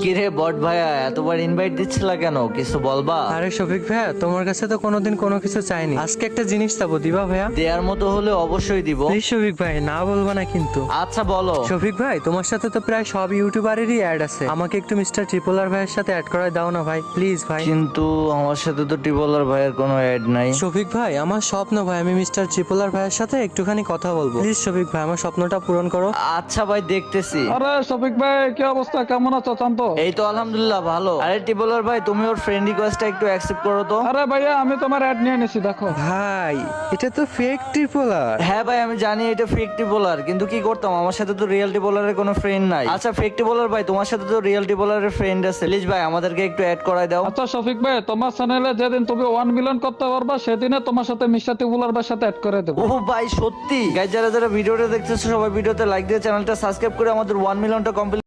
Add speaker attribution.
Speaker 1: কিরে বট ভাইয়া, এতবার ইনভাইট দিচ্ছিলা কেন? কিছু বলবা?
Speaker 2: আরে শফিক ভাইয়া, তোমার কাছে তো কোনোদিন কোনো কিছু চাইনি, আজকে একটা জিনিস চাবো, দিবা ভাইয়া?
Speaker 1: দেয়ার মতো হলে অবশ্যই দিব।
Speaker 2: প্লিজ শফিক ভাই, না বলবা না কিন্তু।
Speaker 1: আচ্ছা বলো।
Speaker 2: শফিক ভাই, তোমার সাথে তো প্রায় সব ইউটিউবারেরই অ্যাড আছে, আমাকে একটু মিস্টার ট্রিপলার ভাইয়ের সাথে অ্যাড করায় দাও না ভাই, প্লিজ ভাই।
Speaker 1: কিন্তু আমার সাথে তো টিবলার ভাইয়ের কোনো অ্যাড নাই।
Speaker 2: শফিক ভাই, আমার স্বপ্ন ভাই, আমি মিস্টার ট্রিপলার ভাইয়ের সাথে একটুখানি কথা বলবো, প্লিজ শফিক ভাই, আমার স্বপ্নটা পূরণ করো।
Speaker 1: আচ্ছা ভাই, দেখতেছি।
Speaker 3: আরে শফিক ভাই, কি অবস্থা? কেমন আছো চান্ত?
Speaker 1: এই তো আলহামদুলিল্লাহ ভালো। আরে টিবলার ভাই, তুমি ওর ফ্রেন্ড রিকোয়েস্টটা একটু অ্যাকসেপ্ট করো তো।
Speaker 3: আরে ভাইয়া, আমি তোমার অ্যাড নিয়ে নিছি, দেখো।
Speaker 2: ভাই, এটা তো ফেক ট্রিপলার।
Speaker 1: হ্যাঁ ভাই, আমি জানি এটা ফেক টিবলার, কিন্তু কি করতাম, আমার সাথে তো রিয়েল টিবলারের কোনো ফ্রেন্ড নাই। আচ্ছা ফেক টিবলার ভাই, তোমার সাথে তো রিয়েল টিবলারের ফ্রেন্ড আছে, প্লিজ ভাই আমাদেরকে একটু অ্যাড করাই দাও।
Speaker 3: আচ্ছা শফিক ভাই, তোমার চ্যানেলে যেদিন তুমি 1 মিলিয়ন করতে পারবা, সেদিনে তোমার সাথে মিস্টার টিবুলার ভাইয়ের সাথে অ্যাড করে দেবো।
Speaker 1: ও ভাই সত্যি? গাইজ, যারা যারা ভিডিওটা দেখতেছো সবাই ভিডিওতে লাইক দিয়ে চ্যানেলটা সাবস্ক্রাইব করে আমাদের 1 মিলিয়নটা কমপ্লিট